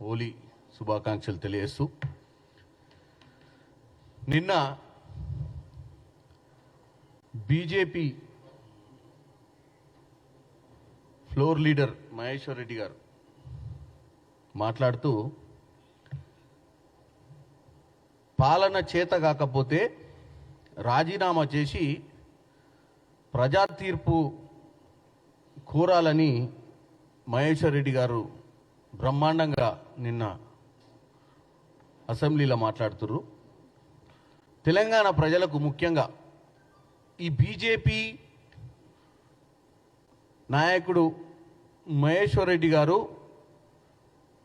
హోలీ శుభాకాంక్షలు తెలియజేస్తూ నిన్న BJP floor leader Maheshwar Reddy గారు మాట్లాడుతూ పాలన చేత కాకపోతే రాజీనామా చేసి ప్రజా తీర్పు కోరాలని మహేశ్వర్ రెడ్డి గారు బ్రహ్మాండంగా నిన్న అసెంబ్లీలో మాట్లాడుతున్నారు. తెలంగాణ ప్రజలకు ముఖ్యంగా ఈ బీజేపీ నాయకుడు మహేశ్వర్ రెడ్డి గారు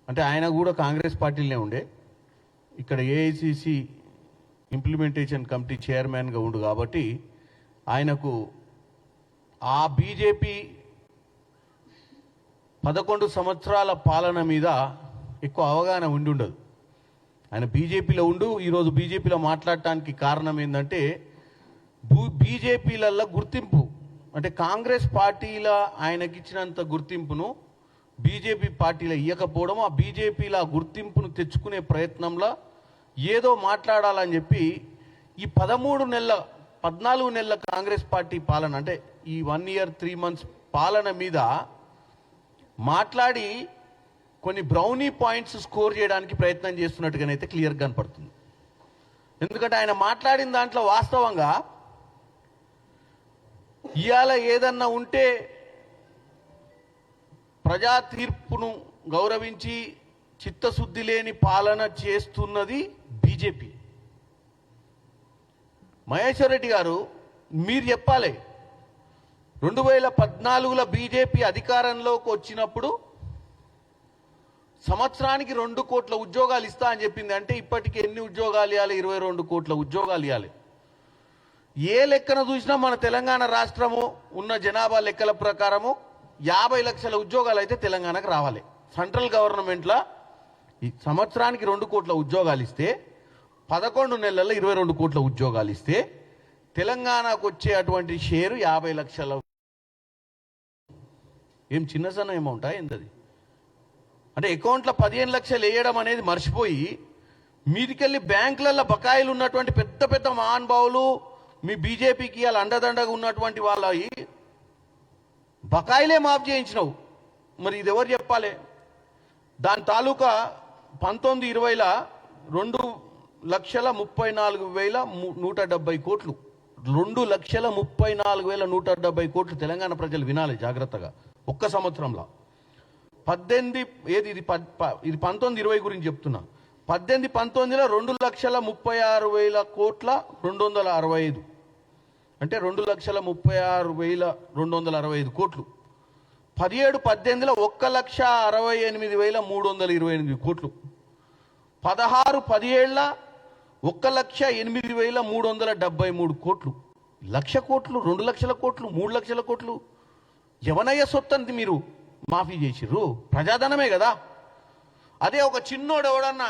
అంటే ఆయన కూడా కాంగ్రెస్ పార్టీలోనే ఉండే, ఇక్కడ ఏఐసిసి ఇంప్లిమెంటేషన్ కమిటీ చైర్మన్గా ఉండు కాబట్టి ఆయనకు ఆ బీజేపీ 11 సంవత్సరాల పాలన మీద ఎక్కువ అవగాహన ఉండదు. ఆయన బీజేపీలో ఉండు ఈరోజు బీజేపీలో మాట్లాడటానికి కారణం ఏంటంటే బీజేపీలలో గుర్తింపు అంటే కాంగ్రెస్ పార్టీల ఆయనకిచ్చినంత గుర్తింపును బీజేపీ పార్టీలో ఇవ్వకపోవడం, ఆ బీజేపీల గుర్తింపును తెచ్చుకునే ప్రయత్నంలో ఏదో మాట్లాడాలని చెప్పి ఈ 14 నెలల కాంగ్రెస్ పార్టీ పాలన అంటే ఈ 1 year 3 months పాలన మీద మాట్లాడి కొన్ని బ్రౌనీ పాయింట్స్ స్కోర్ చేయడానికి ప్రయత్నం చేస్తున్నట్టుగానైతే క్లియర్గా కనపడుతుంది. ఎందుకంటే ఆయన మాట్లాడిన దాంట్లో వాస్తవంగా ఇవాళ ఏదన్నా ఉంటే ప్రజా తీర్పును గౌరవించి చిత్తశుద్ధి లేని పాలన చేస్తున్నది బీజేపీ. మహేశ్వర్ రెడ్డి గారు మీరు చెప్పాలి, 2014లో బీజేపీ అధికారంలోకి వచ్చినప్పుడు సంవత్సరానికి 2 కోట్ల ఉద్యోగాలు ఇస్తా అని చెప్పింది. అంటే ఇప్పటికి ఎన్ని ఉద్యోగాలు ఇవ్వాలి? 22 కోట్ల ఉద్యోగాలు ఇవ్వాలి. ఏ లెక్కన చూసినా మన తెలంగాణ రాష్ట్రము ఉన్న జనాభా లెక్కల ప్రకారము 50 లక్షల ఉద్యోగాలు అయితే తెలంగాణకు రావాలి. సెంట్రల్ గవర్నమెంట్లో ఈ సంవత్సరానికి 2 కోట్ల ఉద్యోగాలు ఇస్తే 11 నెలల్లో 22 కోట్ల ఉద్యోగాలు ఇస్తే తెలంగాణకు వచ్చే అటువంటి షేరు 50 లక్షల. ఏం చిన్న సన్న అమౌంటా ఏంటది? అంటే అకౌంట్లో 15 లక్షలు వేయడం అనేది మర్చిపోయి మీదికెళ్ళి బ్యాంకులలో బకాయిలు ఉన్నటువంటి పెద్ద పెద్ద మహానుభావులు మీ బీజేపీకి వాళ్ళ అండదండగా ఉన్నటువంటి వాళ్ళ బకాయిలే మాఫ్ చేయించినావు. మరి ఇది ఎవరు చెప్పాలి? దాని తాలూకా 19-20లో 2,34,170 కోట్లు, 2,34,170 కోట్లు తెలంగాణ ప్రజలు వినాలి జాగ్రత్తగా. ఒక్క సంవత్సరంలో 18 ఇది 19-20 గురించి చెప్తున్నా. 18-19లో 2,36,000 కోట్ల 265 అంటే 2,36,265 కోట్లు. 17-18లో 1,68,328 కోట్లు. 16-17 1,08,373 కోట్లు. 1,00,000 కోట్లు, 2 లక్షల కోట్లు, 3 లక్షల కోట్లు ఎవనయ్య సొత్తంది మీరు మాఫీ చేసిర్రు? ప్రజాధనమే కదా. అదే ఒక చిన్నోడు ఎవడన్నా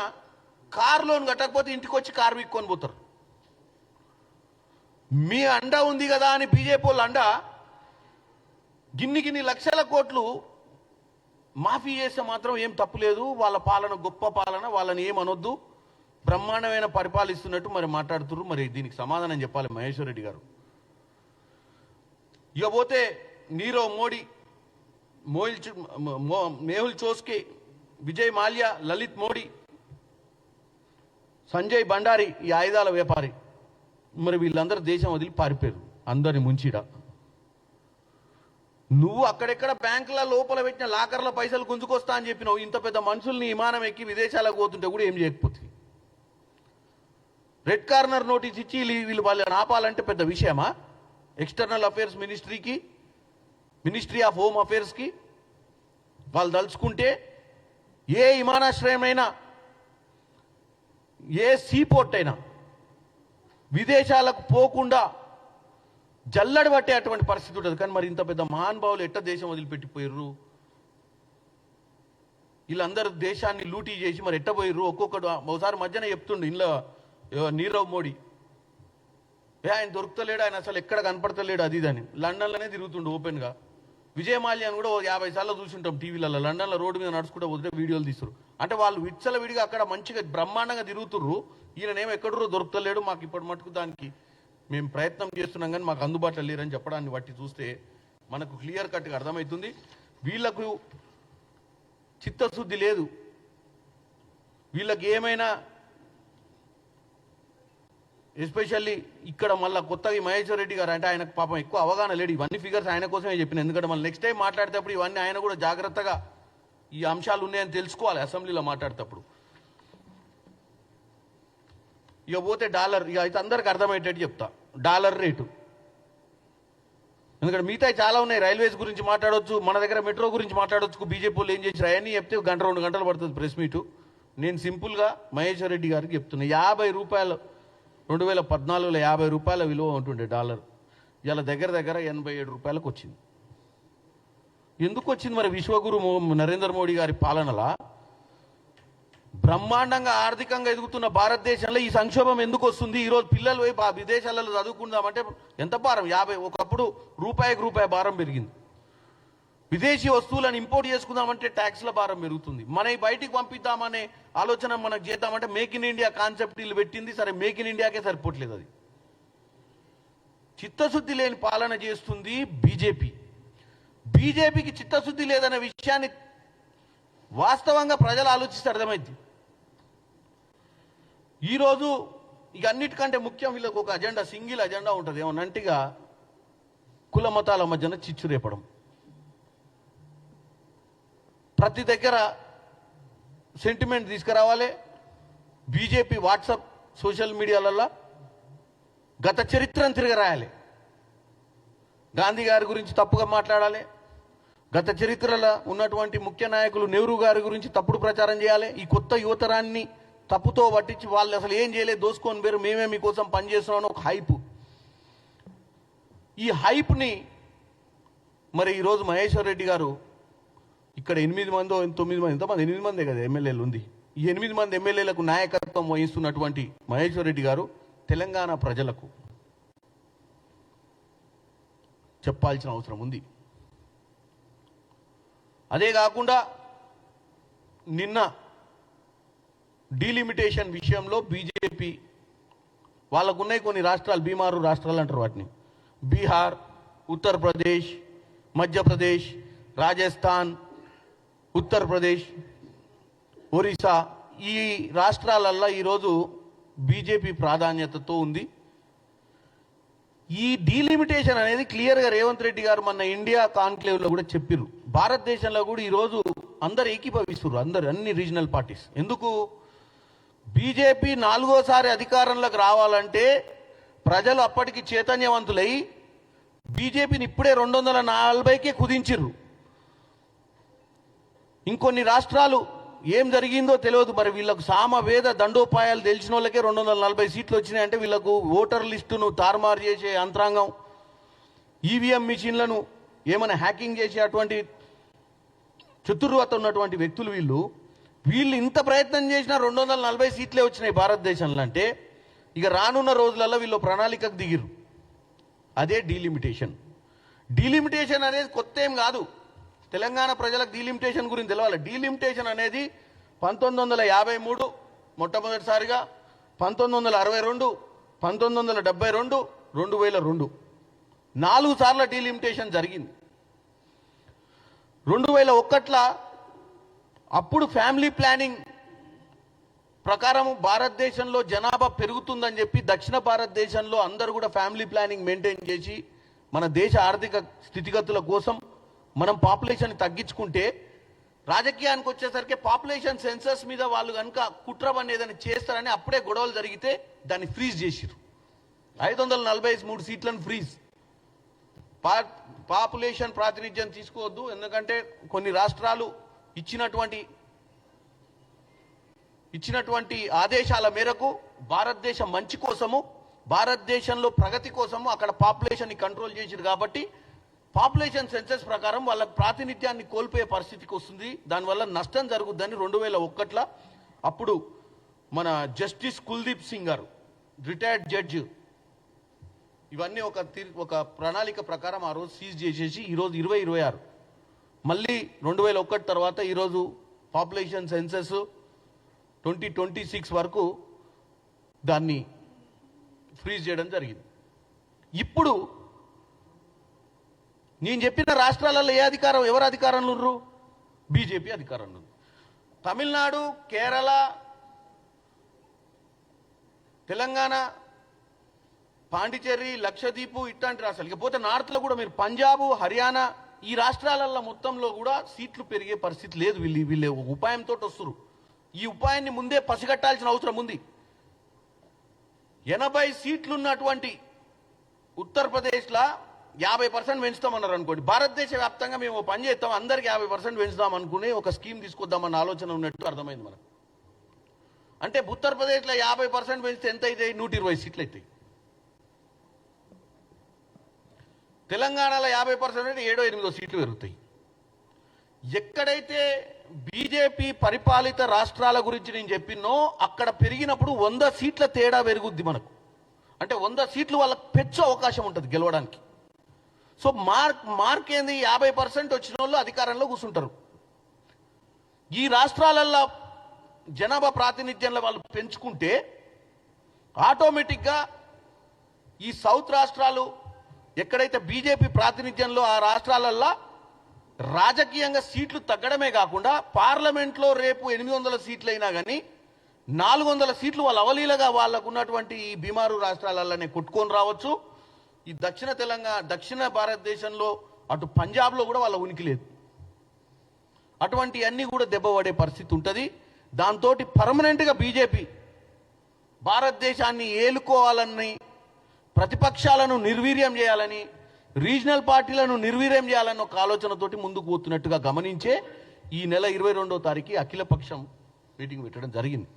కారు లోన్ కట్టకపోతే ఇంటికి వచ్చి కారు విక్కొని పోతారు. మీ అండ ఉంది కదా అని బీజేపీ వాళ్ళు అండ గిన్ని లక్షల కోట్లు మాఫీ చేస్తే మాత్రం ఏం తప్పులేదు. వాళ్ళ పాలన గొప్ప పాలన, వాళ్ళని ఏమనొద్దు, బ్రహ్మాండమైన పరిపాలిస్తున్నట్టు మరి మాట్లాడుతున్నారు. మరి దీనికి సమాధానం చెప్పాలి మహేశ్వర్ రెడ్డి గారు. ఇక పోతే నీరవ్ మోడీ, మేహుల్ చోస్కి, విజయ్ మాల్యా, లలిత్ మోడీ, సంజయ్ బండారి, ఈ ఆయుధాల వ్యాపారి, మరి వీళ్ళందరూ దేశం వదిలి పారిపోయారు అందరిని ముంచిడా. నువ్వు అక్కడెక్కడ బ్యాంకుల లోపల పెట్టిన లాకర్ల పైసలు గుంజుకొస్తా అని చెప్పినావు. ఇంత పెద్ద మనుషుల్ని విమానం ఎక్కి విదేశాలకు పోతుంటే కూడా ఏం చేయకపోతే రెడ్ కార్నర్ నోటీస్ ఇచ్చి వీళ్ళు వాళ్ళని ఆపాలంటే పెద్ద విషయమా? ఎక్స్టర్నల్ అఫేర్స్ మినిస్ట్రీకి, మినిస్ట్రీ ఆఫ్ హోమ్ అఫేర్స్కి వాళ్ళు తలుచుకుంటే ఏ విమానాశ్రయమైనా ఏ సీపోర్ట్ అయినా విదేశాలకు పోకుండా జల్లడి పట్టే అటువంటి పరిస్థితి ఉంటుంది. కానీ మరి ఇంత పెద్ద మహానుభావులు ఎట్ట దేశం వదిలిపెట్టిపోయారు? వీళ్ళందరూ దేశాన్ని లూటీ చేసి మరి ఎట్ట పోయిర్రు? ఒక్కొక్కడు ఒకసారి మధ్యన చెప్తుండు ఇంట్లో నీరవ్ మోడీ, ఆయన దొరుకుతలేడు, ఆయన అసలు ఎక్కడ కనపడతలేడు, అది ఇదని లండన్లోనే తిరుగుతుండు ఓపెన్గా. విజయ్ మాల్యాన్ని కూడా 50 సార్లు చూసుంటాం టీవీలలో. లండన్లో రోడ్డు మీద నడుచుకుంటూ పోతే వీడియోలు తీస్తారు. అంటే వాళ్ళు విచ్చల విడిగా అక్కడ మంచిగా బ్రహ్మాండంగా తిరుగుతుర్రు. ఈయననేమో ఎక్కడో దొరుకుతలేడు. మాకు ఇప్పటి మటుకు దానికి మేము ప్రయత్నం చేస్తున్నాం కానీ మాకు అందుబాటులో లేరని చెప్పడాన్ని బట్టి చూస్తే మనకు క్లియర్ కట్గా అర్థమవుతుంది. వీళ్లకు చిత్తశుద్ధి లేదు. వీళ్ళకి ఏమైనా ఎస్పెషల్లీ ఇక్కడ మళ్ళీ కొత్తగా మహేశ్వర్ రెడ్డి గారు అంటే ఆయనకు పాపం ఎక్కువ అవగాహన లేడు. ఇవన్నీ ఫిగర్స్ ఆయన కోసమే చెప్పిన. ఎందుకంటే మళ్ళీ నెక్స్ట్ టైం మాట్లాడేటప్పుడు ఇవన్నీ ఆయన కూడా జాగ్రత్తగా ఈ అంశాలు ఉన్నాయని తెలుసుకోవాలి అసెంబ్లీలో మాట్లాడేటప్పుడు. ఇక పోతే డాలర్, ఇక అయితే అందరికి అర్థమయ్యేటట్టు చెప్తా. డాలర్ రేటు, ఎందుకంటే మిగతా చాలా ఉన్నాయి. రైల్వేస్ గురించి మాట్లాడవచ్చు, మన దగ్గర మెట్రో గురించి మాట్లాడవచ్చు. బీజేపీ వాళ్ళు ఏం చేశారు అవన్నీ చెప్తే 1-2 గంటలు పడుతుంది ప్రెస్ మీటు. నేను సింపుల్గా మహేశ్వర్ రెడ్డి గారికి చెప్తున్నా, 50 రూపాయలు 2014లో 50 రూపాయల విలువ ఉంటుండే డాలర్, ఇలా దగ్గర దగ్గర 87 రూపాయలకు వచ్చింది. ఎందుకు వచ్చింది మరి? విశ్వగురు నరేంద్ర మోడీ గారి పాలనలా బ్రహ్మాండంగా ఆర్థికంగా ఎదుగుతున్న భారతదేశంలో ఈ సంక్షోభం ఎందుకు వస్తుంది? ఈరోజు పిల్లలు పోయి విదేశాలలో చదువుకుందామంటే ఎంత భారం? 50, ఒకప్పుడు రూపాయికి రూపాయి భారం పెరిగింది. విదేశీ వస్తువులను ఇంపోర్ట్ చేసుకుందామంటే ట్యాక్స్ల భారం పెరుగుతుంది. మన బయటికి పంపిద్దామనే ఆలోచన మనకు చేద్దామంటే మేక్ ఇన్ ఇండియా కాన్సెప్ట్ వీళ్ళు పెట్టింది. సరే, మేక్ ఇన్ ఇండియాకే సరిపోవట్లేదు. అది చిత్తశుద్ధి లేని పాలన చేస్తుంది బీజేపీ. బీజేపీకి చిత్తశుద్ధి లేదనే విషయాన్ని వాస్తవంగా ప్రజలు ఆలోచిస్తే అర్థమైంది. ఈరోజు ఇక అన్నిటికంటే ముఖ్యం వీళ్ళకు ఒక అజెండా, సింగిల్ అజెండా ఉంటుంది. ఏమన్నంటిగా కుల మతాల మధ్యన చిచ్చు రేపడం. ప్రతి దగ్గర సెంటిమెంట్ తీసుకురావాలి. బీజేపీ వాట్సాప్ సోషల్ మీడియాలలో గత చరిత్రను తిరగరాయాలి. గాంధీ గారి గురించి తప్పుగా మాట్లాడాలి. గత చరిత్రలో ఉన్నటువంటి ముఖ్య నాయకులు నెహ్రూ గారి గురించి తప్పుడు ప్రచారం చేయాలి. ఈ కొత్త యువతరాన్ని తప్పుతో పట్టించి వాళ్ళు అసలు ఏం చేయలేదు, దోసుకొని పేరు మేమే మీకోసం పనిచేస్తున్నాం ఒక హైపు. ఈ హైప్ని మరి ఈరోజు మహేశ్వర్ రెడ్డి గారు ఇక్కడ 8 మందో 9 మంది, ఎంతమంది 8 మందే కదా ఎమ్మెల్యేలు ఉంది. ఈ 8 మంది ఎమ్మెల్యేలకు నాయకత్వం వహిస్తున్నటువంటి మహేశ్వర్ రెడ్డి గారు తెలంగాణ ప్రజలకు చెప్పాల్సిన అవసరం ఉంది. అదే కాకుండా నిన్న డీలిమిటేషన్ విషయంలో బీజేపీ వాళ్ళకున్నాయి కొన్ని రాష్ట్రాలు, బీమారు రాష్ట్రాలు అంటారు వాటిని. బీహార్, ఉత్తరప్రదేశ్, మధ్యప్రదేశ్, రాజస్థాన్, ఉత్తరప్రదేశ్, ఒరిస్సా, ఈ రాష్ట్రాలల్లో ఈరోజు బీజేపీ ప్రాధాన్యతతో ఉంది. ఈ డీలిమిటేషన్ అనేది క్లియర్గా రేవంత్ రెడ్డి గారు మన ఇండియా కాన్క్లేవ్లో కూడా చెప్పారు. భారతదేశంలో కూడా ఈరోజు అందరు ఏకీభవిస్తున్నారు, అన్ని రీజనల్ పార్టీస్. ఎందుకు? బీజేపీ 4వ సారి అధికారంలోకి రావాలంటే ప్రజలు అప్పటికి చైతన్యవంతులై బీజేపీని ఇప్పుడే 240కే కుదించిర్రు. ఇంకొన్ని రాష్ట్రాలు ఏం జరిగిందో తెలియదు. మరి వీళ్ళకు సామవేద దండోపాయాలు తెలిసిన వాళ్ళకే 240 సీట్లు వచ్చినాయంటే వీళ్ళకు ఓటర్ లిస్టును తారుమారు చేసే యంత్రాంగం, ఈవీఎం మిషన్లను ఏమైనా హ్యాకింగ్ చేసే అటువంటి చతుర్వత ఉన్నటువంటి వ్యక్తులు వీళ్ళు ఇంత ప్రయత్నం చేసినా 240 సీట్లే వచ్చినాయి భారతదేశంలో. అంటే ఇక రానున్న రోజులలో వీళ్ళు ప్రణాళికకు దిగిరు. అదే డీలిమిటేషన్. డీలిమిటేషన్ అనేది కొత్త ఏం కాదు. తెలంగాణ ప్రజలకు డీలిమిటేషన్ గురించి తెలవాలి. డీలిమిటేషన్ అనేది 1953 మొట్టమొదటిసారిగా, 1962, 1972, 2002 4 సార్లు డీలిమిటేషన్ జరిగింది. 2001లో అప్పుడు ఫ్యామిలీ ప్లానింగ్ ప్రకారం భారతదేశంలో జనాభా పెరుగుతుందని చెప్పి దక్షిణ భారతదేశంలో అందరూ కూడా ఫ్యామిలీ ప్లానింగ్ మెయింటైన్ చేసి మన దేశ ఆర్థిక స్థితిగతుల కోసం మనం పాపులేషన్ తగ్గించుకుంటే, రాజకీయానికి వచ్చేసరికి పాపులేషన్ సెన్సస్ మీద వాళ్ళు కనుక కుట్ర అనేది చేస్తారని అప్పుడే గొడవలు జరిగితే దాన్ని ఫ్రీజ్ చేసిరు. 543 సీట్లను ఫ్రీజ్. పాపులేషన్ ప్రాతినిధ్యం తీసుకోవద్దు, ఎందుకంటే కొన్ని రాష్ట్రాలు ఇచ్చినటువంటి ఆదేశాల మేరకు భారతదేశం మంచి కోసము, భారతదేశంలో ప్రగతి కోసము అక్కడ పాపులేషన్ని కంట్రోల్ చేసిరు. కాబట్టి పాపులేషన్ సెన్సస్ ప్రకారం వాళ్ళ ప్రాతినిధ్యాన్ని కోల్పోయే పరిస్థితికి వస్తుంది. దానివల్ల నష్టం జరుగుద్దని 2001లో అప్పుడు మన జస్టిస్ కుల్దీప్ సింగ్ గారు, రిటైర్డ్ జడ్జి, ఇవన్నీ ఒక ప్రణాళిక ప్రకారం ఆ రోజు సీజ్ చేసేసి ఈరోజు 2026 మళ్ళీ 2001 తర్వాత ఈరోజు పాపులేషన్ సెన్సస్ 2026 వరకు దాన్ని ఫ్రీజ్ చేయడం జరిగింది. ఇప్పుడు నేను చెప్పిన రాష్ట్రాలలో ఎవరు అధికారంలో ఉన్నారు? బీజేపీ అధికారంలో. తమిళనాడు, కేరళ, తెలంగాణ, పాండిచేరి, లక్షద్వీప్ ఇట్లాంటి రాష్ట్రాలు, ఇకపోతే నార్త్లో కూడా మీరు పంజాబ్, హర్యానా ఈ రాష్ట్రాలలో మొత్తంలో కూడా సీట్లు పెరిగే పరిస్థితి లేదు. వీళ్ళే ఒక ఉపాయంతో వస్తున్నారు. ఈ ఉపాయాన్ని ముందే పసిగట్టాల్సిన అవసరం ఉంది. 80 సీట్లు ఉన్నటువంటి ఉత్తరప్రదేశ్లో 50% పెంచుతామన్నారు అనుకోండి. భారతదేశ వ్యాప్తంగా మేము పని చేస్తాం, అందరికి 50% పెంచుదాం అనుకుని ఒక స్కీమ్ తీసుకొద్దామన్న ఆలోచన ఉన్నట్టు అర్థమైంది మనకు. అంటే ఉత్తరప్రదేశ్లో 50% పెంచితే ఎంత అవుతాయి? 120 సీట్లు అవుతాయి. తెలంగాణలో 50% అంటే 7-8 సీట్లు పెరుగుతాయి. ఎక్కడైతే బీజేపీ పరిపాలిత రాష్ట్రాల గురించి నేను చెప్పినో అక్కడ పెరిగినప్పుడు 100 సీట్ల తేడా పెరుగుద్ది మనకు. అంటే 100 సీట్లు వాళ్ళకి పెంచే అవకాశం ఉంటుంది గెలవడానికి. సో మార్క్ ఏంది? 50% వచ్చిన వాళ్ళు అధికారంలో కూర్చుంటారు. ఈ రాష్ట్రాలలో జనాభా ప్రాతినిధ్యంలో వాళ్ళు పెంచుకుంటే ఆటోమేటిక్గా ఈ సౌత్ రాష్ట్రాలు ఎక్కడైతే బీజేపీ ప్రాతినిధ్యంలో ఆ రాష్ట్రాలల్లో రాజకీయంగా సీట్లు తగ్గడమే కాకుండా పార్లమెంట్లో రేపు 800 సీట్లు అయినా కానీ 400 సీట్లు వాళ్ళు అవలీలగా వాళ్ళకు ఉన్నటువంటి ఈ బీమారు రాష్ట్రాలలోనే కొట్టుకొని రావచ్చు. ఈ దక్షిణ భారతదేశంలో అటు పంజాబ్లో కూడా వాళ్ళ ఉనికి లేదు. అటువంటి అన్నీ కూడా దెబ్బపడే పరిస్థితి ఉంటుంది. దాంతో పర్మనెంట్గా బీజేపీ భారతదేశాన్ని ఏలుకోవాలని, ప్రతిపక్షాలను నిర్వీర్యం చేయాలని, రీజనల్ పార్టీలను నిర్వీర్యం చేయాలని ఒక ఆలోచనతోటి ముందుకు పోతున్నట్టుగా గమనించే ఈ నెల 22వ తారీఖు అఖిలపక్షం మీటింగ్ పెట్టడం జరిగింది.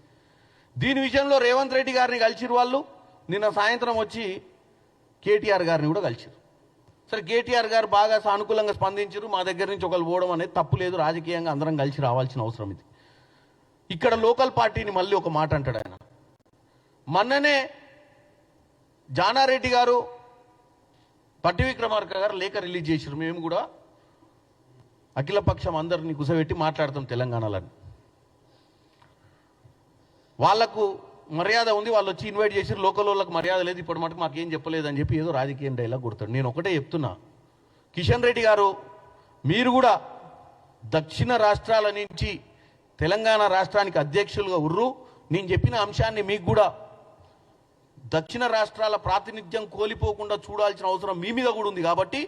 దీని విషయంలో రేవంత్ రెడ్డి గారిని కలిసిరు వాళ్ళు. నిన్న సాయంత్రం వచ్చి కేటీఆర్ గారిని కూడా కలిసిరు. సరే, కేటీఆర్ గారు బాగా సానుకూలంగా స్పందించారు. మా దగ్గర నుంచి ఒకరు పోవడం అనేది తప్పు లేదు, రాజకీయంగా అందరం కలిసి రావాల్సిన అవసరం ఇది. ఇక్కడ లోకల్ పార్టీని మళ్ళీ ఒక మాట అంటాడు ఆయన. మొన్ననే జానారెడ్డి గారు, పట్టి విక్రమార్క గారు లేఖ రిలీజ్ చేశారు. మేము కూడా అఖిలపక్షం అందరినీ కుసబెట్టి మాట్లాడతాం తెలంగాణలో. వాళ్లకు మర్యాద ఉంది, వాళ్ళు వచ్చి ఇన్వైట్ చేసి లోకల్ వాళ్ళకి మర్యాద లేదు, ఇప్పుడు మటుకు మాకేం చెప్పలేదని చెప్పి ఏదో రాజకీయం డైలాగ్ కొడతాడు. నేను ఒకటే చెప్తున్నా, కిషన్ రెడ్డి గారు మీరు కూడా దక్షిణ రాష్ట్రాల నుంచి తెలంగాణ రాష్ట్రానికి అధ్యక్షులుగా ఉర్రు. నేను చెప్పిన అంశాన్ని మీకు కూడా దక్షిణ రాష్ట్రాల ప్రాతినిధ్యం కోల్పోకుండా చూడాల్సిన అవసరం మీ మీద కూడా ఉంది. కాబట్టి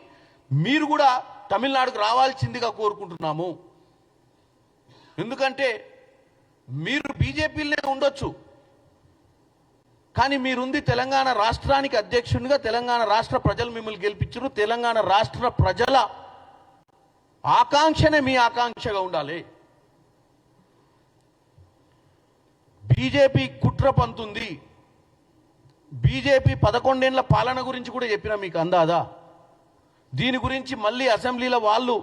మీరు కూడా తమిళనాడుకు రావాల్సిందిగా కోరుకుంటున్నాము. ఎందుకంటే మీరు బీజేపీలోనే ఉండొచ్చు, కానీ మీరుంది తెలంగాణ రాష్ట్రానికి అధ్యక్షునిగా. తెలంగాణ రాష్ట్ర ప్రజలు మిమ్మల్ని గెలిపించారు. తెలంగాణ రాష్ట్ర ప్రజల ఆకాంక్షనే మీ ఆకాంక్షగా ఉండాలి. బీజేపీ కుట్ర పంతుంది. బీజేపీ 11 ఏళ్ల పాలన గురించి కూడా చెప్పినా మీకు అందాదా? దీని గురించి మళ్ళీ అసెంబ్లీలో వాళ్ళు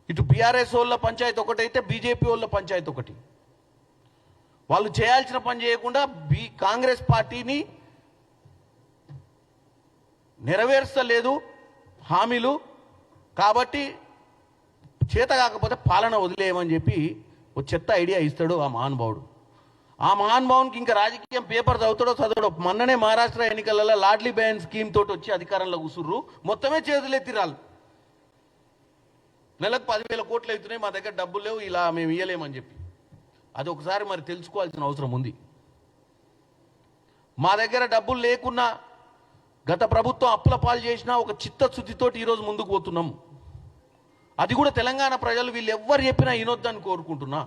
ఇటు బీఆర్ఎస్ వాళ్ళ పంచాయతీ ఒకటైతే బీజేపీ వాళ్ళ పంచాయతీ ఒకటి. వాళ్ళు చేయాల్సిన పని చేయకుండా కాంగ్రెస్ పార్టీని నెరవేర్చలేదు హామీలు. కాబట్టి చేత కాకపోతే పాలన వదిలేయమని చెప్పి ఒక చెత్త ఐడియా ఇస్తాడు ఆ మహానుభావుడు. ఆ మహానుభావునికి ఇంకా రాజకీయం పేపర్ చదువుతాడో చదవడో. మొన్ననే మహారాష్ట్ర ఎన్నికలలో లాడ్లీ బెహన్ స్కీమ్ తోటి వచ్చి అధికారంలో కూసుర్రు. మొత్తమే చేతులెత్తిరాలు. నెలకు 10,000 కోట్లు అవుతున్నాయి, మా దగ్గర డబ్బులు లేవు, ఇలా మేము ఇయ్యలేమని చెప్పి. అది ఒకసారి మరి తెలుసుకోవాల్సిన అవసరం ఉంది. మా దగ్గర డబ్బులు లేకున్నా, గత ప్రభుత్వం అప్పుల పాలు చేసినా ఒక చిత్తశుద్ధితోటి ఈరోజు ముందుకు పోతున్నాం. అది కూడా తెలంగాణ ప్రజలు వీళ్ళు ఎవ్వరు చెప్పినా వినొద్దని కోరుకుంటున్నా.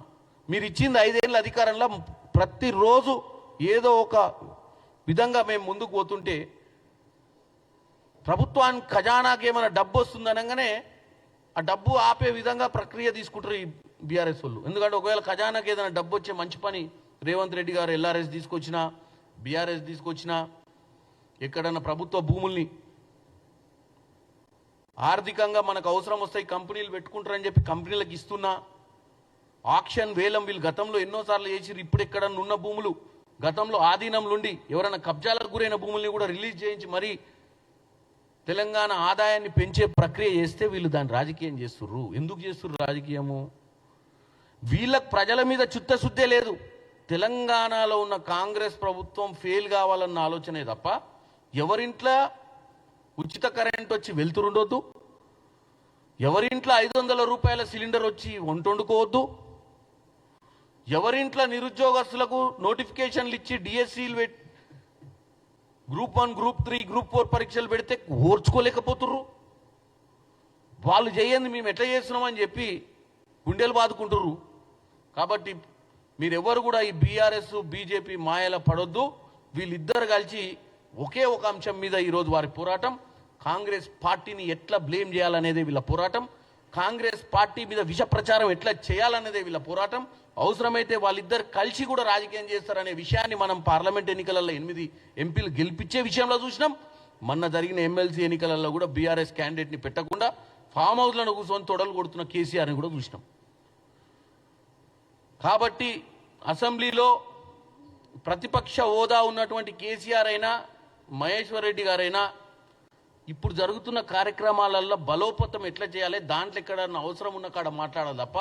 మీరు ఇచ్చింది 5 ఏళ్ళ అధికారంలో ప్రతిరోజు ఏదో ఒక విధంగా మేము ముందుకు పోతుంటే ప్రభుత్వానికి ఖజానాకి ఏమైనా డబ్బు వస్తుంది అనగానే ఆ డబ్బు ఆపే విధంగా ప్రక్రియ తీసుకుంటారు ఈ బీఆర్ఎస్ వాళ్ళు. ఎందుకంటే ఒకవేళ ఖజానాకి ఏదైనా డబ్బు వచ్చే మంచి పని రేవంత్ రెడ్డి గారు ఎల్ఆర్ఎస్ తీసుకొచ్చినా, బీఆర్ఎస్ తీసుకొచ్చినా, ఎక్కడన్నా ప్రభుత్వ భూముల్ని ఆర్థికంగా మనకు అవసరం వస్తాయి కంపెనీలు పెట్టుకుంటారని చెప్పి కంపెనీలకు ఇస్తున్నా, ఆక్షన్ వేలం వీళ్ళు గతంలో ఎన్నోసార్లు చేసిరు. ఇప్పుడు ఎక్కడన్నా ఉన్న భూములు గతంలో ఆధీనంలుండి ఎవరైనా కబ్జాలకు గురైన భూముల్ని కూడా రిలీజ్ చేయించి మరీ తెలంగాణ ఆదాయాన్ని పెంచే ప్రక్రియ చేస్తే వీళ్ళు దాన్ని రాజకీయం చేస్తుర్రు. ఎందుకు చేస్తుర్రు రాజకీయము? వీళ్ళకు ప్రజల మీద చిత్తశుద్ధే లేదు. తెలంగాణలో ఉన్న కాంగ్రెస్ ప్రభుత్వం ఫెయిల్ కావాలన్న ఆలోచనే తప్ప ఎవరింట్లో ఉచిత కరెంట్ వచ్చి వెళ్తురుండొద్దు, ఎవరింట్లో 500 రూపాయల సిలిండర్ వచ్చి వంట వండుకోవద్దు, ఎవరింట్లో నిరుద్యోగస్తులకు నోటిఫికేషన్లు ఇచ్చి డిఎస్సీలు గ్రూప్ 1, గ్రూప్ 3, గ్రూప్ 4 పరీక్షలు పెడితే ఓర్చుకోలేకపోతుర్రు. వాళ్ళు చేయండి మేము ఎట్లా చేస్తున్నామని చెప్పి గుండెలు బాదుకుంటుర్రు. కాబట్టి మీరెవరు కూడా ఈ బీఆర్ఎస్ బీజేపీ మాయల పడొద్దు. వీళ్ళిద్దరు కలిసి ఒకే ఒక అంశం మీద ఈరోజు వారి పోరాటం. కాంగ్రెస్ పార్టీని ఎట్లా బ్లేమ్ చేయాలనేదే వీళ్ళ పోరాటం. కాంగ్రెస్ పార్టీ మీద విష ప్రచారం ఎట్లా చేయాలనేదే వీళ్ళ పోరాటం. అవసరమైతే వాళ్ళిద్దరు కలిసి కూడా రాజకీయం చేస్తారనే విషయాన్ని మనం పార్లమెంట్ ఎన్నికలలో 8 ఎంపీలు గెలిపించే విషయంలో చూసినాం. మొన్న జరిగిన ఎమ్మెల్సీ ఎన్నికలలో కూడా బీఆర్ఎస్ క్యాండిడేట్ని పెట్టకుండా ఫామ్ హౌస్లను కూర్చొని తొడలు కొడుతున్న కేసీఆర్ని కూడా చూసినాం. కాబట్టి అసెంబ్లీలో ప్రతిపక్ష హోదా ఉన్నటువంటి కేసీఆర్ అయినా మహేశ్వర్ రెడ్డి గారైనా ఇప్పుడు జరుగుతున్న కార్యక్రమాలలో బలోపతం ఎట్లా చేయాలి, దాంట్లో ఎక్కడన్నా అవసరం ఉన్న కాడ మాట్లాడాలి తప్ప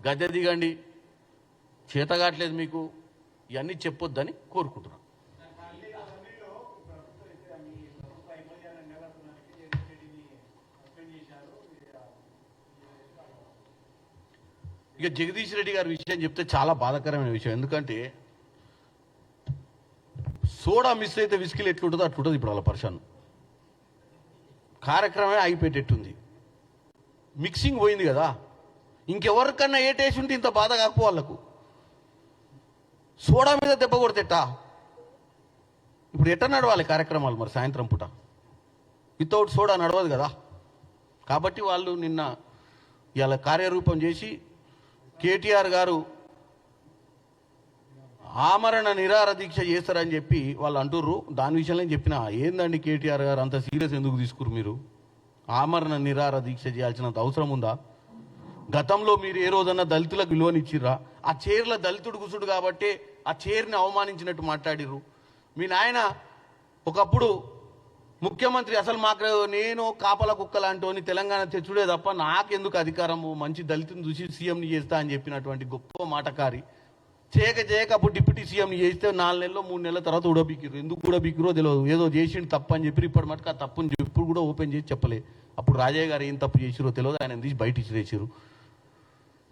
గద్దె దిగండి చేతగాట్లేదు మీకు ఇవన్నీ చెప్పొద్దని కోరుకుంటున్నాను. ఇక జగదీష్ రెడ్డి గారి విషయం చెప్తే చాలా బాధాకరమైన విషయం. ఎందుకంటే సోడా మిస్ అయితే విస్కిల్ ఎట్లుంటుందో అట్లుంటుంది. ఇప్పుడు వాళ్ళ పర్సన్ కార్యక్రమమే ఆగిపెట్టేట్టుంది. మిక్సింగ్ పోయింది కదా, ఇంకెవరికన్నా ఏ టేస్ట్ ఉంటే ఇంత బాధ కాకపో వాళ్ళకు. సోడా మీద దెబ్బ కొడితేటా ఇప్పుడు ఎట్ట నడవాలి కార్యక్రమాలు? మరి సాయంత్రం పూట వితౌట్ సోడా నడవదు కదా. కాబట్టి వాళ్ళు నిన్న ఇలా కార్యరూపం చేసి కేటీఆర్ గారు ఆమరణ నిరాహార దీక్ష చేస్తారని చెప్పి వాళ్ళు అంటుర్రు. దాని విషయంలో చెప్పిన ఏందండి కేటీఆర్ గారు అంత సీరియస్ ఎందుకు తీసుకురు? మీరు ఆమరణ నిరాహార దీక్ష చేయాల్సినంత అవసరం ఉందా? గతంలో మీరు ఏ రోజన్నా దళితులకు విలువనిచ్చిర్రా? ఆ చైర్ల దళితుడు కూసుడు కాబట్టి ఆ చైర్ని అవమానించినట్టు మాట్లాడిర్రు. మీ నాయన ఒకప్పుడు ముఖ్యమంత్రి అసలు మాకు నేను కాపల కుక్కలాంటి తెలంగాణ తెచ్చుడే తప్ప నాకెందుకు అధికారము, మంచి దళితుని చూసి సీఎంని చేస్తా అని చెప్పినటువంటి గొప్ప మాటకారి. చేయక అప్పుడు డిప్యూటీ సీఎంని చేస్తే 4 నెలలు 3 నెలల తర్వాత ఉడబిక్కిరు. ఎందుకు ఉడబిక్కిరో తెలియదు. ఏదో చేసిండు తప్పు అని చెప్పి ఇప్పటి మటుకు ఆ తప్పుని ఎప్పుడు కూడా ఓపెన్ చేసి చెప్పలే. అప్పుడు రాజయ్య గారు ఏం తప్పు చేసిరో తెలియదు, ఆయన తీసి బయట ఇచ్చిరేసారు.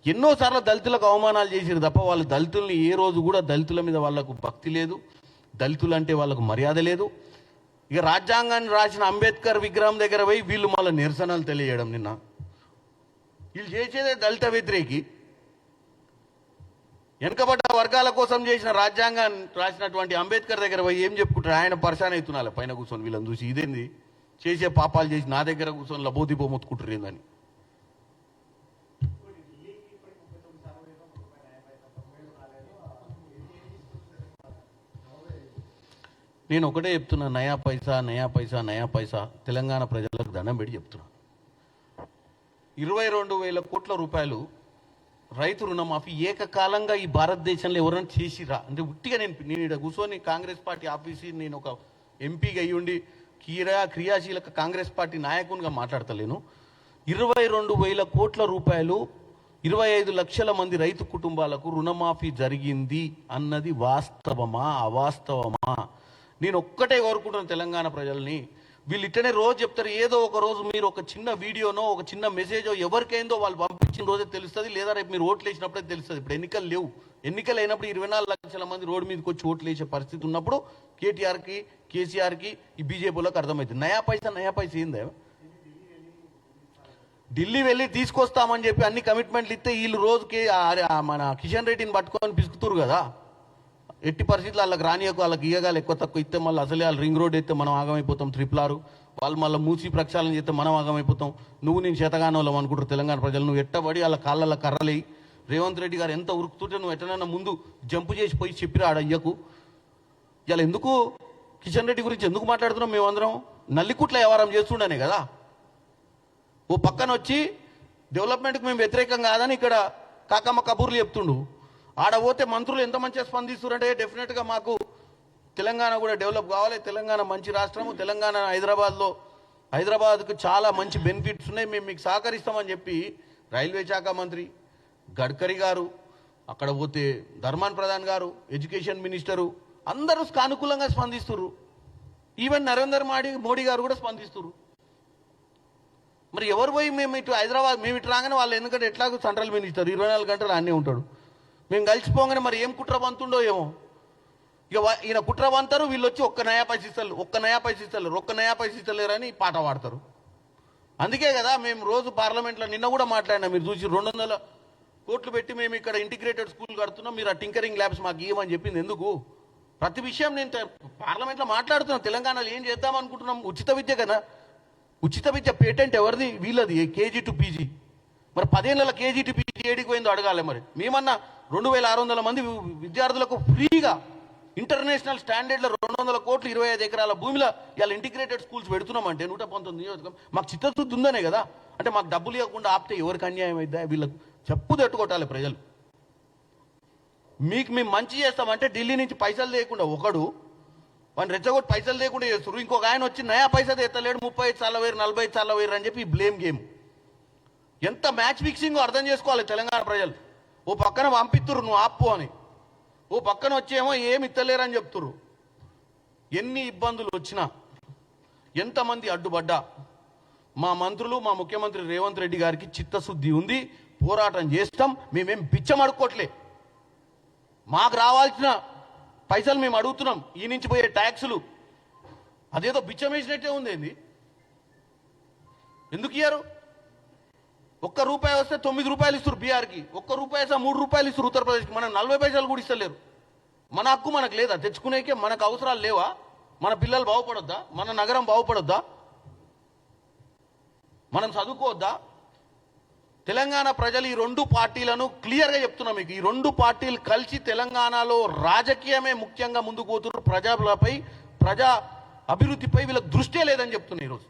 ఎన్నోసార్లు దళితులకు అవమానాలు చేసిరు తప్ప వాళ్ళు దళితుల్ని ఏ రోజు కూడా దళితుల మీద వాళ్ళకు భక్తి లేదు, దళితులు అంటే వాళ్ళకు మర్యాద లేదు. ఇక రాజ్యాంగాన్ని రాసిన అంబేద్కర్ విగ్రహం దగ్గర పోయి వీళ్ళు మళ్ళీ నిరసనలు తెలియజేయడం. నిన్న వీళ్ళు చేసేదే దళిత వ్యతిరేకి. వెనుకబడ్డ వర్గాల కోసం చేసిన రాజ్యాంగాన్ని రాసినటువంటి అంబేద్కర్ దగ్గర పోయి ఏం చెప్పుకుంటారు? ఆయన పరిశాన్ అవుతున్నారు పైన కూర్చొని వీళ్ళని చూసి, ఇదేంది చేసే పాపాలు చేసి నా దగ్గర కూర్చొని లబోదిపో మొత్తుకుంటారు ఏందని. నేను ఒకటే చెప్తున్నా, నయా పైసా నయా పైసా నయా పైసా తెలంగాణ ప్రజలకు దండం పెట్టి చెప్తున్నా. 22,000 కోట్ల రూపాయలు రైతు రుణమాఫీ ఏకకాలంగా ఈ భారతదేశంలో ఎవరైనా చేసిరా అంటే ఉట్టిగా నేను ఇక్కడ కూర్చొని కాంగ్రెస్ పార్టీ ఆఫీసు నేను ఒక ఎంపీగా అయ్యుండి క్రియాశీలక కాంగ్రెస్ పార్టీ నాయకునిగా మాట్లాడతలేను. 22,000 కోట్ల రూపాయలు 25 లక్షల మంది రైతు కుటుంబాలకు రుణమాఫీ జరిగింది అన్నది వాస్తవమా అవాస్తవమా? నేను ఒక్కటే కోరుకుంటున్నాను తెలంగాణ ప్రజల్ని. వీళ్ళు ఇట్టనే రోజు చెప్తారు, ఏదో ఒక రోజు మీరు ఒక చిన్న వీడియోనో ఒక చిన్న మెసేజో ఎవరికైందో వాళ్ళు పంపించిన రోజే తెలుస్తుంది, లేదా రేపు మీరు ఓట్లు వేసినప్పుడే తెలుస్తుంది. ఇప్పుడు ఎన్నికలు లేవు. ఎన్నికలు అయినప్పుడు 24 లక్షల మంది రోడ్డు మీదకి వచ్చి ఓట్లు వేసే పరిస్థితి ఉన్నప్పుడు కేటీఆర్కి కేసీఆర్కి ఈ బీజేపీలోకి అర్థమవుతుంది. నయా పైసా ఏందే? ఢిల్లీ వెళ్ళి తీసుకొస్తామని చెప్పి అన్ని కమిట్మెంట్లు ఇస్తే వీళ్ళు రోజుకి మన కిషన్ రెడ్డిని పట్టుకొని పిసుకుతురు కదా. ఎట్టి పరిస్థితులు వాళ్ళకి రానియకు, వాళ్ళకి ఇయ్యగాలి ఎక్కువ తక్కువ ఇస్తే మళ్ళీ అసలే వాళ్ళు రింగ్ రోడ్ అయితే మనం ఆగమైపోతాం. 666 వాళ్ళు మళ్ళీ మూసి ప్రక్షాళన చేస్తే మనం ఆగమైపోతాం. నువ్వు నేను చేతగానే వాళ్ళం అనుకుంటారు తెలంగాణ ప్రజలు. నువ్వు ఎట్టబడి వాళ్ళ కాళ్ళ కర్రలేయి. రేవంత్ రెడ్డి గారు ఎంత ఉరుకుతుంటే నువ్వు ఎట్టనన్నా ముందు జంపు చేసి పోయి చెప్పిరా ఆడయ్యకు. ఇలా ఎందుకు కిషన్ రెడ్డి గురించి ఎందుకు మాట్లాడుతున్నాం? మేమందరం నల్లికుట్ల వ్యవహారం చేస్తుండనే కదా. ఓ పక్కన వచ్చి డెవలప్మెంట్కి మేము వ్యతిరేకం కాదని ఇక్కడ కాకమ్మ కబూర్లు చెప్తుండు. ఆడ పోతే మంత్రులు ఎంత మంచిగా స్పందిస్తున్నారంటే డెఫినెట్గా మాకు తెలంగాణ కూడా డెవలప్ కావాలి, తెలంగాణ మంచి రాష్ట్రము, తెలంగాణ హైదరాబాద్లో హైదరాబాద్కు చాలా మంచి బెనిఫిట్స్ ఉన్నాయి, మేము మీకు సహకరిస్తామని చెప్పి రైల్వే శాఖ మంత్రి గడ్కరీ గారు, అక్కడ పోతే ధర్మాన్ ప్రధాన్ గారు, ఎడ్యుకేషన్ మినిస్టరు అందరూ సానుకూలంగా స్పందిస్తున్నారు. ఈవెన్ నరేంద్ర మోడీ గారు కూడా స్పందిస్తున్నారు. మరి ఎవరు పోయి మేము ఇటు హైదరాబాద్ మేము ఇటు రాగానే వాళ్ళు, ఎందుకంటే ఎట్లాగో సెంట్రల్ మినిస్టర్ 24 గంటలు అన్నీ ఉంటాడు, మేము కలిసిపోగానే మరి ఏం కుట్ర బంతుండో ఏమో. ఇక ఈయన కుట్ర బంతారు, వీళ్ళు వచ్చి ఒక్క నయా పైసలు ఇస్తలేరని పాట పాడతారు. అందుకే కదా మేము రోజు పార్లమెంట్లో నిన్న కూడా మాట్లాడినా, మీరు చూసి 200 కోట్లు పెట్టి మేము ఇక్కడ ఇంటిగ్రేటెడ్ స్కూల్ కడుతున్నాం, మీరు ఆ టింకరింగ్ ల్యాబ్స్ మాకు ఇవ్వమని చెప్పింది ఎందుకు? ప్రతి విషయం నేను పార్లమెంట్లో మాట్లాడుతున్నాను. తెలంగాణలో ఏం చేద్దాం అనుకుంటున్నాం? ఉచిత విద్య కదా. ఉచిత విద్య పేటెంట్ ఎవరిది? వీళ్ళది, కేజీ టు పీజీ. మరి 10 ఏళ్ళ కేజీ టు పీజీ ఏడికి పోయిందో అడగాలి. మరి మేమన్నా 2600 మంది విద్యార్థులకు ఫ్రీగా ఇంటర్నేషనల్ స్టాండర్డ్లో 200 కోట్లు 25 ఎకరాల భూమిలో ఇవాళ ఇంటిగ్రేటెడ్ స్కూల్స్ పెడుతున్నామంటే 119 నియోజకవర్గం మాకు చిత్తశుద్ధి ఉందనే కదా. అంటే మాకు డబ్బులు ఇవ్వకుండా ఆపితే ఎవరికి అన్యాయం అయిద్దా? వీళ్ళకు చెప్పు తట్టుకొట్టాలి ప్రజలు. మీకు మేము మంచి చేస్తామంటే ఢిల్లీ నుంచి పైసలు లేకుండా ఒకడు వాడిని రెచ్చగొట్టి పైసలు లేకుండా చేస్తారు, ఇంకొక ఆయన వచ్చి నయా పైసలు ఎత్తలేడు, 35 సార్లు వేరు 40 సార్లు వేరు అని చెప్పి బ్లేమ్ గేమ్. ఎంత మ్యాచ్ ఫిక్సింగ్ అర్థం చేసుకోవాలి తెలంగాణ ప్రజలు. ఓ పక్కన పంపిస్తురు నువ్వు ఆపు అని, ఓ పక్కన వచ్చేమో ఏమి ఇత్తలేరని చెప్తురు. ఎన్ని ఇబ్బందులు వచ్చినా, ఎంతమంది అడ్డుపడ్డా మా మంత్రులు, మా ముఖ్యమంత్రి రేవంత్ రెడ్డి గారికి చిత్తశుద్ధి ఉంది, పోరాటం చేస్తాం. మేమేం బిచ్చం అడుక్కోట్లే, మాకు రావాల్సిన పైసలు మేము అడుగుతున్నాం. ఈ నుంచి పోయే ట్యాక్సులు అదేదో బిచ్చం వేసినట్టే ఉంది. ఎందుకు ఇయ్యారు? ₹1 వస్తే 9 రూపాయలు ఇస్తారు బీహార్కి, ₹1 వస్తే 3 రూపాయలు ఇస్తారు ఉత్తరప్రదేశ్కి. మనం 40 పైసలు కూడా ఇస్తలేరు. మన హక్కు మనకు లేదా? తెచ్చుకునేకే మనకు అవసరాలు లేవా? మన పిల్లలు బాగుపడొద్దా? మన నగరం బాగుపడొద్దా? మనం చదువుకోవద్దా? తెలంగాణ ప్రజలు ఈ 2 పార్టీలను క్లియర్గా చెప్తున్నాం మీకు, ఈ 2 పార్టీలు కలిసి తెలంగాణలో రాజకీయమే ముఖ్యంగా ముందుకు పోతున్నారు. ప్రజలపై, ప్రజా అభివృద్ధిపై వీళ్ళకి దృష్టే లేదని చెప్తున్నారు ఈరోజు.